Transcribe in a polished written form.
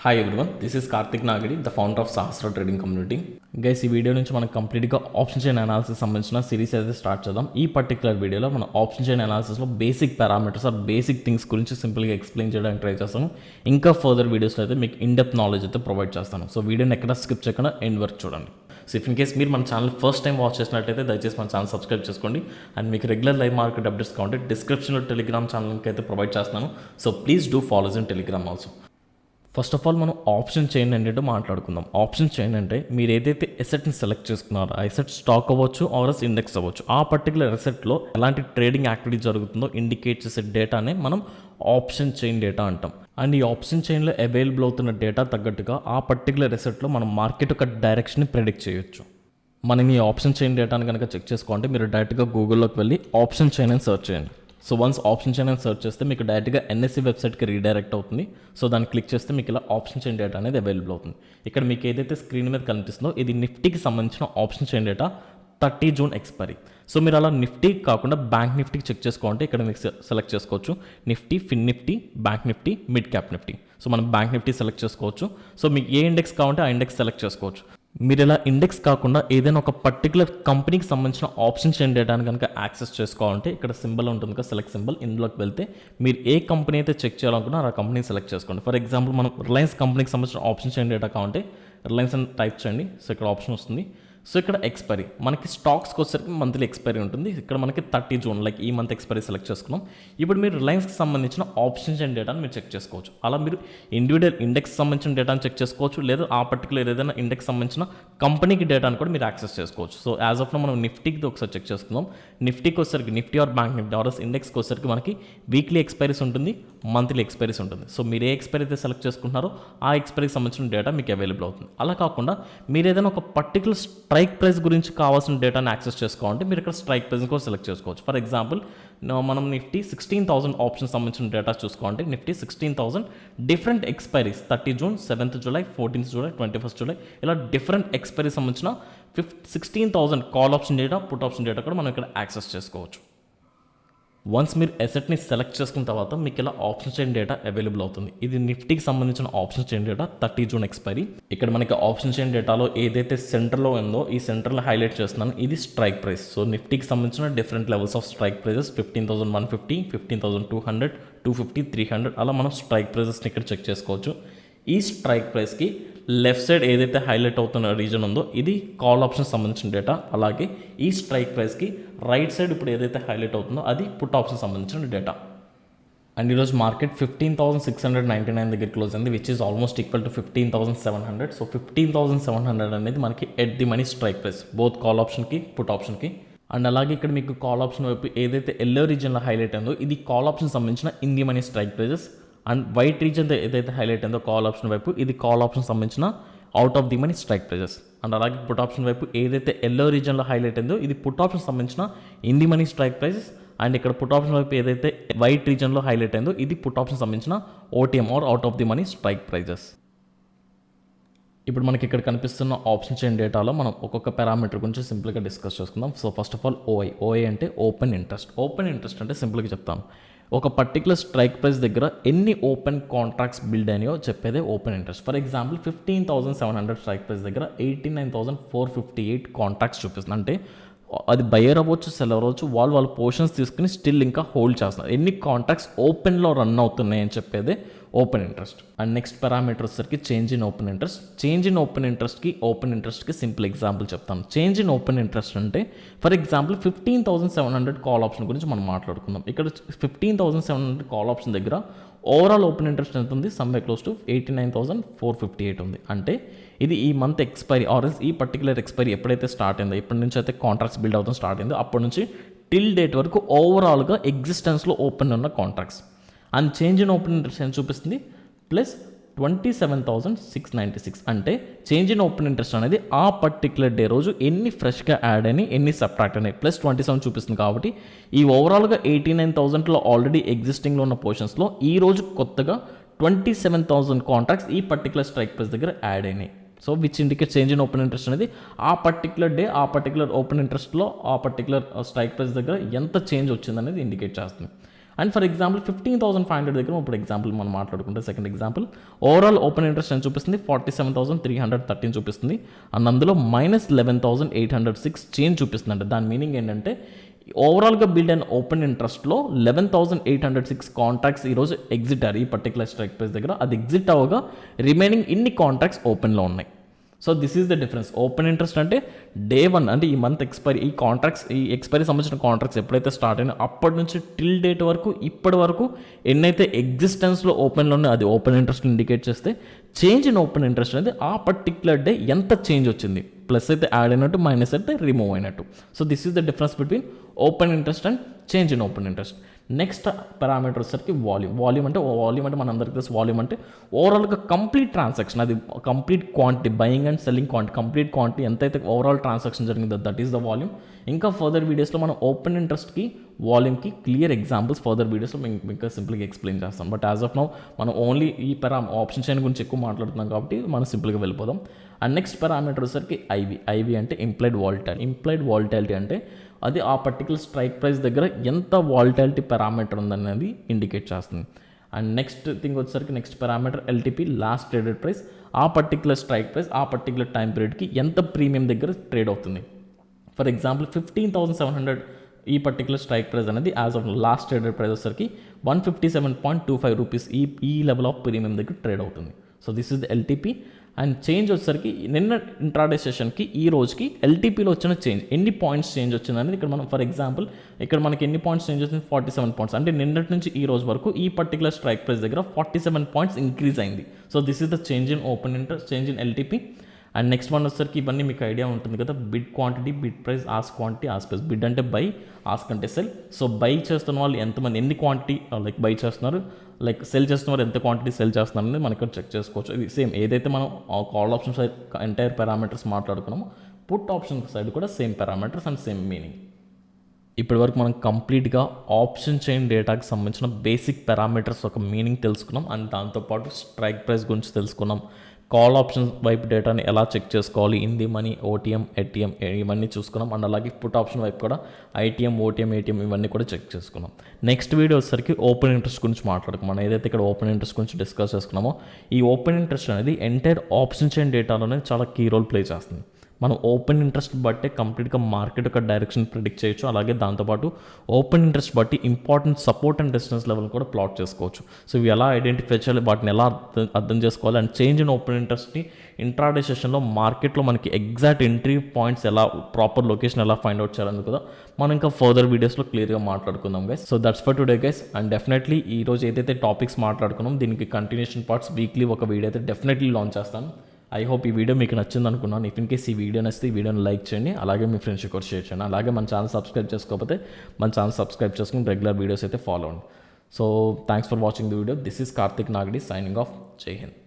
Hi everyone, this is Karthik Nagadi, the founder of Sahasra trading community. Guys, ఈ video నుంచి మనం కంప్లీట్గా ఆప్షన్ చైన్ అనాలిసిస్ సంబంధించిన సిరీస్ అయితే స్టార్ట్ చేద్దాం. ఈ పర్టికులర్ వీడియోలో మనం ఆప్షన్ చైన్ అనాలిసిస్లో basic parameters or basic things గురించి సింపుల్గా ఎక్స్ప్లెయిన్ చేయడానికి ట్రై చేస్తాను. ఇంకా ఫర్దర్ వీడియోస్లో అయితే మీకు ఇన్డెప్త్ నాలెడ్జ్ అయితే ప్రొవైడ్ చేస్తాను. సో వీడియోని ఎక్కడ స్కిప్ చేయకుండా ఎండ్ వరకు చూడండి. సో ఇఫ్ ఇన్ కేస్ మీరు మన ఛానల్ ఫస్ట్ టైం వాచ్ చేసినట్టయితే దయచేసి మన ఛానల్ సబ్స్క్రైబ్ చేసుకోండి. అండ్ మీకు రెగ్యులర్ లైవ్ మార్కెట్ అప్డేట్స్ కావాలంటే డిస్క్రిప్షన్లో టెలిగ్రామ్ ఛానల్కి అయితే ప్రొవైడ్ చేస్తున్నాను. So please do follows in Telegram also. First of all మనం ఆప్షన్ చైన్ ఏంటంటే మాట్లాడుకుందాం. ఆప్షన్ చైన్ అంటే మీరు ఏదైతే ఎసెట్ని సెలెక్ట్ చేసుకున్నారో ఆ ఎసెట్ స్టాక్ అవ్వచ్చు ఆర్ఎస్ ఇండెక్స్ అవ్వచ్చు, ఆ పర్టికులర్ ఎసెట్లో ఎలాంటి ట్రేడింగ్ యాక్టివిటీ జరుగుతుందో ఇండికేట్ చేసే డేటానే మనం ఆప్షన్ చైన్ డేటా అంటాం. అండ్ ఈ ఆప్షన్ చైన్లో అవైలబుల్ అవుతున్న డేటా తగ్గట్టుగా ఆ పర్టికులర్ ఎసెట్లో మనం మార్కెట్ యొక్క డైరెక్షన్ని ప్రెడిక్ట్ చేయొచ్చు. మనం ఈ ఆప్షన్ చైన్ డేటాని కనుక చెక్ చేసుకోవాలంటే మీరు డైరెక్ట్గా గూగుల్లోకి వెళ్ళి ఆప్షన్ చైన్ అని సెర్చ్ చేయండి. సో వన్స్ ఆప్షన్ చైన్ అని సెర్చ్ చేస్తే మీకు డైరెక్ట్గా ఎన్ఎస్సి వెబ్సైట్కి రీడైరెక్ట్ అవుతుంది. సో దాన్ని క్లిక్ చేస్తే మీకు ఇలా ఆప్షన్ చైన్ డేటా అనేది అవైలబుల్ అవుతుంది. ఇక్కడ మీకు ఏదైతే స్క్రీన్ మీద కనిపిస్తుందో ఇది నిఫ్టీకి సంబంధించిన option chain data 30 June expiry. So మీరు అలా నిఫ్టీ కాకుండా బ్యాంక్ నిఫ్టీకి చెక్ చేసుకోవాలంటే ఇక్కడ మీకు సెలెక్ట్ చేసుకోవచ్చు Nifty, Fin Nifty, bank Nifty, mid cap Nifty. So మనం బ్యాంక్ నిఫ్టీ సెలెక్ట్ చేసుకోవచ్చు. సో మీకు ఏ ఇండెక్స్ కావాలంటే ఆ ఇండెక్స్ సెలెక్ట్ చేసుకోవచ్చు. మీరు ఇలా ఇండెక్స్ కాకుండా ఏదైనా ఒక పర్టికులర్ కంపెనీకి సంబంధించిన ఆప్షన్ చైన్ డేటాని కనుక యాక్సెస్ చేసుకోవాలంటే ఇక్కడ సింబల్ ఉంటుంది కదా, సెలెక్ట్ సింబల్. ఇందులోకి వెళ్తే మీరు ఏ కంపెనీ అయితే చెక్ చేయాలనుకున్నారో ఆ కంపెనీ సెలెక్ట్ చేసుకోండి. ఫర్ ఎగ్జాంపుల్ మనం రిలయన్స్ కంపెనీకి సంబంధించిన ఆప్షన్ చైన్ డేటా కావాలంటే రిలయన్స్ అని టైప్ చేయండి. సో ఇక్కడ ఆప్షన్ వస్తుంది. సో ఇక్కడ ఎక్స్పైరీ మనకి స్టాక్స్కి వచ్చేసరికి మంత్లీ ఎక్స్పైరీ ఉంటుంది. ఇక్కడ మనకి 30 జూన్ లైక్ ఈ మంత్ ఎక్స్పైరీ సెలెక్ట్ చేసుకున్నాం. ఇప్పుడు మీరు రిలయన్స్కి సంబంధించిన ఆప్షన్స్ అండ్ డేటాను మీరు చెక్ చేసుకోవచ్చు. అలా మీరు ఇండివిజువల్ ఇండెక్స్ సంబంధించిన డేటాను చెక్ చేసుకోవచ్చు, లేదా ఆ పర్టికులర్ ఏదైనా ఇండెక్స్ సంబంధించిన కంపెనీకి డేటాను కూడా మీరు యాక్సెస్ చేసుకోవచ్చు. సో యాజ్ ఆఫ్ నో మనం నిఫ్టీకి ఒకసారి చెక్ చేసుకుందాం. నిఫ్టీకి వచ్చేసరికి నిఫ్టీ ఆర్ బ్యాంక్ నిఫ్టీ ఆర్ఎస్ ఇండెక్స్కి వచ్చేసరికి మనకి వీక్లీ ఎక్స్పైరీస్ ఉంటుంది, మంత్లీ ఎక్స్పైరీస్ ఉంటుంది. సో మీరు ఏ ఎక్స్పైరీ అయితే సెలెక్ట్ చేసుకుంటున్నారో ఆ ఎక్స్పైరీకి సంబంధించిన డేటా మీకు అవైలబుల్ అవుతుంది. అలా కాకుండా మీరు ఏదైనా ఒక పర్టికులర్ స్ట్రైక్ ప్రైస్ గురించి కావాల్సిన డేటాను యాక్సెస్ చేసుకోవాలంటే మీరు ఇక్కడ స్ట్రైక్ ప్రైస్ కూడా సెలెక్ట్ చేసుకోవచ్చు. ఫర్ ఎగ్జాంపుల్ మనం నిఫ్టీ 16,000 ఆప్షన్ సంబంధించిన డేటా చూసుకోవాలంటే Nifty 16,000 different expiries 30 June, 7th July, 14th July, 21st July ఇలా డిఫరెంట్ ఎక్స్పైరీ సంబంధించిన 16,000 call option data, put option data కూడా మనం ఇక్కడ యాక్సెస్ చేసుకోవచ్చు. వన్స్ మీరు ఎసెట్ని సెలెక్ట్ చేసుకున్న తర్వాత మీకు ఇలా ఆప్షన్ చైన్ డేటా అవైలబుల్ అవుతుంది. ఇది నిఫ్టీకి సంబంధించిన option chain data 30 June expiry. ఇక్కడ మనకి ఆప్షన్ చైన్ డేటాలో ఏదైతే సెంటర్లో ఉందో ఈ సెంటర్లో హైలైట్ చేస్తున్నాను, ఇది స్ట్రైక్ ప్రైస్. సో నిఫ్టీకి సంబంధించిన different levels of strike prices 15,150, 15,200, 250, 300 అలా మనం స్ట్రైక్ ప్రైజెస్ని ఇక్కడ చెక్ చేసుకోవచ్చు. ఈ స్ట్రైక్ ప్రైస్కి లెఫ్ట్ సైడ్ ఏదైతే హైలైట్ అవుతున్న రీజన్ ఉందో ఇది కాల్ ఆప్షన్ సంబంధించిన డేటా. అలాగే ఈ స్ట్రైక్ ప్రైస్కి రైట్ సైడ్ ఇప్పుడు ఏదైతే హైలైట్ అవుతుందో అది పుట్ ఆప్షన్ సంబంధించిన డేటా. అండ్ ఈరోజు మార్కెట్ 15,699 దగ్గర క్లోజ్ అయింది, which is almost equal to 15,700. So 15,700 అనేది మనకి at the money strike price both call ఆప్షన్కి పుట్ ఆప్షన్కి. అండ్ అలాగే ఇక్కడ మీకు కాల్ ఆప్షన్ వైపు ఏదైతే ఎల్లో రీజన్లో హైలైట్ అయిందో ఇది కాల్ ఆప్షన్ సంబంధించిన in the money strike prices. And white region ఏదైతే హైలైట్ అయిందో కాల్ ఆప్షన్ వైపు ఇది కాల్ ఆప్షన్ సంబంధించిన out of the money strike prices. And అలాగే పుట్ ఆప్షన్ వైపు ఏదైతే ఎల్లో రీజన్లో హైలైట్ అయిందో ఇది పుట్ ఆప్షన్ సంబంధించిన in the money strike prices. And ఇక్కడ పుట్ ఆప్షన్ వైపు ఏదైతే వైట్ రీజన్లో హైలైట్ అయిందో ఇది పుట్ ఆప్షన్ సంబంధించిన OTM or out of the money strike prices. ఇప్పుడు మనకి ఇక్కడ కనిపిస్తున్న ఆప్షన్ చైన్ డేటాలో మనం ఒక్కొక్క పారామీటర్ గురించి సింపుల్గా డిస్కస్ చేసుకుందాం. సో ఫస్ట్ ఆఫ్ ఆల్ ఓఐ అంటే ఓపెన్ ఇంట్రెస్ట్. ఓపెన్ ఇంట్రెస్ట్ అంటే సింపుల్గా చెప్తాను, ఒక పర్టికులర్ స్ట్రైక్ ప్రైస్ దగ్గర ఎన్ని ఓపెన్ కాంట్రాక్ట్స్ బిల్డ్ అయినాయో చెప్పేదే open interest. For example 15,700 strike price దగ్గర 89,458 కాంట్రాక్ట్స్ చూపిస్తుంది. అంటే అది బయర్ అవ్వచ్చు, సెల్లర్ అవ్వచ్చు, వాళ్ళు పోర్షన్స్ తీసుకుని స్టిల్ ఇంకా హోల్డ్ చేస్తున్నారు. ఎన్ని కాంట్రాక్ట్స్ ఓపెన్లో రన్ అవుతున్నాయి అని చెప్పేదే open interest. And next parameter వచ్చేసరికి change in open interest. Change in open ఇంట్రెస్ట్కి సింపుల్ ఎగ్జాంపుల్ చెప్తాను. చేంజ్ ఇన్ ఓపెన్ ఇంట్రెస్ట్ అంటే ఫర్ ఎగ్జాంపుల్ 15,700 కాల్ ఆప్షన్ గురించి మనం మాట్లాడుకుందాం. ఇక్కడ 15,700 కాల్ ఆప్షన్ దగ్గర ఓవరాల్ ఓపెన్ ఇంట్రెస్ట్ ఎంత ఉంది, సమ్వే క్లోజ్ టు 89,458 ఉంది. అంటే ఇది ఈ మంత్ ఎక్స్పైరీ ఆర్ఎస్ ఈ పర్టికులర్ ఎక్స్పైరీ ఎప్పుడైతే స్టార్ట్ అయిందో, ఎప్పటి నుంచి అయితే కాంట్రాక్ట్స్ బిల్డ్ అవుతాం స్టార్ట్ అయిందో అప్పటి నుంచి టిల్ డేట్ వరకు ఓవరాల్గా ఎగ్జిస్టెన్స్లో ఓపెన్ ఉన్న contracts. And change in open interest ఎంత చూపిస్తుంది, ప్లస్ 27,696. అంటే చేంజ్ ఇన్ ఓపెన్ ఇంట్రెస్ట్ అనేది ఆ పర్టికులర్ డే రోజు ఎన్ని ఫ్రెష్గా యాడ్ అని ఎన్ని సబ్ట్రాక్ట్ అయినాయి ప్లస్ 27 చూపిస్తుంది. కాబట్టి ఈ ఓవరాల్గా 89,000లో ఆల్రెడీ ఎగ్జిస్టింగ్లో ఉన్న పోర్షన్స్లో ఈ రోజు కొత్తగా 27,000 కాంట్రాక్ట్స్ ఈ పర్టికులర్ స్ట్రైక్ ప్రైస్ దగ్గర యాడ్ అయినాయి. So which indicate change in open interest అనేది ఆ పర్టికులర్ డే ఆ పర్టికులర్ ఓపెన్ ఇంట్రెస్ట్లో ఆ పర్టికులర్ స్ట్రైక్ ప్రైస్ దగ్గర ఎంత చేంజ్ వచ్చిందనేది ఇండికేట్ చేస్తుంది. అండ్ ఫర్ ఎగ్జాంపుల్ 15,500 దగ్గర ఇప్పుడు ఎగ్జాంపుల్ మనం మాట్లాడుకుంటే second example overall open interest ఎంత చూపిస్తుంది 47,313 చూపిస్తుంది అండ్ అందులో -11,806 చేంజ్ చూపిస్తుంది. అంటే దాని మీనింగ్ ఏంటంటే ఓవరాల్గా బిల్డ్ అండ్ ఓపెన్ ఇంట్రెస్ట్లో 11,806 కాంట్రాక్ట్స్ ఈరోజు ఎగ్జిట్ అయ్యారు ఈ పర్టికులర్ స్ట్రైక్ ప్రైస్ దగ్గర. అది ఎగ్జిట్ అవ్వగా రిమైనింగ్ ఇన్ని కాంట్రాక్ట్స్ ఓపెన్లో ఉన్నాయి. So this is the difference. Open interest అంటే డే 1 అంటే ఈ మంత్ ఎక్స్పైరీ ఈ ఎక్స్పైరీ సంబంధించిన కాంట్రాక్ట్స్ ఎప్పుడైతే స్టార్ట్ అయినా అప్పటి నుంచి టిల్ డేట్ వరకు ఇప్పటి వరకు ఎన్నైతే ఎగ్జిస్టెన్స్లో ఓపెన్లో ఉన్నాయో అది ఓపెన్ ఇంట్రెస్ట్ ఇండికేట్ చేస్తే చేంజ్ ఇన్ ఓపెన్ ఇంట్రెస్ట్ అనేది ఆ పర్టిక్యులర్ డే ఎంత చేంజ్ వచ్చింది, ప్లస్ అయితే యాడ్ అయినట్టు మైనస్ అయితే రిమూవ్ అయినట్టు. So this is the difference between open interest and change in open interest. Next parameter వచ్చేసరికి వాల్యూమ్ అంటే మనందరికీ తెలుసు వాల్యూమ్ అంటే ఓవరాల్గా కంప్లీట్ ట్రాన్సాక్షన్, అది complete quantity buying and selling quantity, complete quantity ఎంతైతే ఓవరాల్ ట్రాన్సాక్షన్ జరిగిందో దట్ ఈస్ ద వాల్యూమ్. ఇంకా ఫర్దర్ వీడియోస్లో మనం ఓపెన్ ఇంట్రెస్ట్కి వాల్యూమ్కి క్లియర్ ఎగ్జాంపుల్స్ ఫర్దర్ వీడియోస్లో ఇంకా సింపుల్గా ఎక్స్ప్లెయిన్ చేస్తాం. బట్ యాజ్ ఆఫ్ నౌ మనం ఓన్లీ ఈ ఆప్షన్ చైన్ గురించి ఎక్కువ మాట్లాడుతున్నాం కాబట్టి మనం సింపుల్గా వెళ్ళిపోదాం. అండ్ నెక్స్ట్ పారామీటర్ వచ్చేసరికి ఐవి అంటే ఇంప్లైడ్ వాలిటాలిటీ అంటే అది ఆ పర్టికులర్ స్ట్రైక్ ప్రైస్ దగ్గర ఎంత వాలిటాలిటీ పారామీటర్ ఉందనేది ఇండికేట్ చేస్తుంది. అండ్ నెక్స్ట్ థింగ్ వచ్చేసరికి next parameter LTP last traded price, ఆ పర్టికులర్ స్ట్రైక్ ప్రైస్ ఆ పర్టికులర్ టైం పీరియడ్కి ఎంత ప్రీమియం దగ్గర ట్రేడ్ అవుతుంది. ఫర్ ఎగ్జాంపుల్ 15,700 ఈ పర్టికులర్ స్ట్రైక్ ప్రైస్ అనేది as of last traded price వచ్చేసరికి 157.25 రూపీస్ ఈ లెవెల్ ఆఫ్ ప్రీమియం దగ్గర ట్రేడ్ అవుతుంది. So this is the LTP. And change వచ్చేసరికి నిన్న ఇంట్రాడే సెషన్కి ఈ రోజుకి ఎల్టీపీలో వచ్చిన చేంజ్ ఎన్ని పాయింట్స్ చేంజ్ వచ్చింది అనేది ఇక్కడ మనం ఫర్ ఎగ్జాంపుల్ ఇక్కడ మనకి ఎన్ని పాయింట్స్ చేంజ్ వచ్చింది 47 పాయింట్స్. అంటే నిన్నటి నుంచి ఈ రోజు వరకు ఈ పర్టికులర్ స్ట్రైక్ ప్రైస్ దగ్గర 47 పాయింట్స్ ఇంక్రీజ్ అయింది. So this is the change in open interest, change in LTP. And next one వచ్చేసరికి ఇవన్నీ మీకు ఐడియా ఉంటుంది కదా, bid quantity, bid price, ask quantity, ask price. Bid అంటే బై, ఆస్క్ అంటే sell. So buy చేస్తున్న వాళ్ళు ఎంతమంది ఎన్ని క్వాంటిటీ లైక్ బై చేస్తున్నారు, లైక్ సెల్ చేస్తున్నారు ఎంత క్వాంటిటీ సెల్ చేస్తున్నారు అనేది మనం ఇక్కడ చెక్ చేసుకోవచ్చు. ఇది సేమ్ ఏదైతే మనం call option side entire parameters మాట్లాడుకున్నామో పుట్ ఆప్షన్ సైడ్ కూడా same parameters and same meaning. ఇప్పటివరకు మనం కంప్లీట్గా ఆప్షన్ చైన్ డేటాకి సంబంధించిన బేసిక్ పారామీటర్స్ ఒక మీనింగ్ తెలుసుకున్నాం అండ్ దాంతోపాటు స్ట్రైక్ ప్రైస్ గురించి తెలుసుకున్నాం. కాల్ ఆప్షన్ వైపు డేటాని ఎలా చెక్ చేసుకోవాలి, ఇంది మనీ, ఓటీఎం, ఏటీఎం ఇవన్నీ చూసుకున్నాం. అండ్ అలాగే పుట్ ఆప్షన్ వైపు కూడా ఐటీఎం, ఓటీఎం, ఏటీఎం ఇవన్నీ కూడా చెక్ చేసుకున్నాం. నెక్స్ట్ వీడియో వచ్చేసరికి ఓపెన్ ఇంట్రెస్ట్ గురించి మాట్లాడుకున్నాం. మనం ఏదైతే ఇక్కడ ఓపెన్ ఇంట్రెస్ట్ గురించి డిస్కస్ చేసుకున్నామో ఈ ఓపెన్ ఇంట్రెస్ట్ అనేది ఎంటైర్ ఆప్షన్ చైన్ డేటాలోనే చాలా కీ రోల్ ప్లే చేస్తుంది. మనం ఓపెన్ ఇంట్రెస్ట్ బట్టే కంప్లీట్గా మార్కెట్ యొక్క డైరెక్షన్ ప్రిడిక్ట్ చేయొచ్చు. అలాగే దాంతోపాటు ఓపెన్ ఇంట్రెస్ట్ బట్టి important support and resistance level కూడా ప్లాట్ చేసుకోవచ్చు. సో ఇవి ఎలా ఐడెంటిఫై చేయాలి, వాటిని ఎలా అర్థం చేసుకోవాలి అండ్ చేంజ్ ఇన్ ఓపెన్ ఇంట్రెస్ట్ని ఇంట్రాడే సెషన్లో మార్కెట్లో మనకి ఎగ్జాక్ట్ ఎంట్రీ పాయింట్స్ ఎలా ప్రాపర్ లొకేషన్ ఎలా ఫైండ్ అవుట్ చేయాలని కూడా మనం ఇంకా ఫర్దర్ వీడియోస్లో క్లియర్గా మాట్లాడుకుందాం guys. So that's for today guys. And definitely ఈరోజు ఏదైతే టాపిక్స్ మాట్లాడుకున్నాం దీనికి కంటిన్యూషన్ పార్ట్స్ వీక్లీ ఒక వీడియో అయితే డెఫినెట్లీ లాంచ్ చేస్తాను. ఐ హోప్ ఈ వీడియో మీకు నచ్చింది అనుకున్నాను. ఇఫ్ ఇన్ కేస్ ఈ వీడియో నచ్చితే ఈ వీడియోని లైక్ చేయండి, అలాగే మీ ఫ్రెండ్స్ కూడా షేర్ చేయండి. అలాగే మన ఛానల్ సబ్స్క్రైబ్ చేసుకోకపోతే మన ఛానల్ సబ్స్క్రైబ్ చేసుకుని రెగ్యులర్ వీడియోస్ అయితే ఫాలో అవ్వండి. So thanks for watching the video. This is Karthik Nagadi signing off. Jai Hind.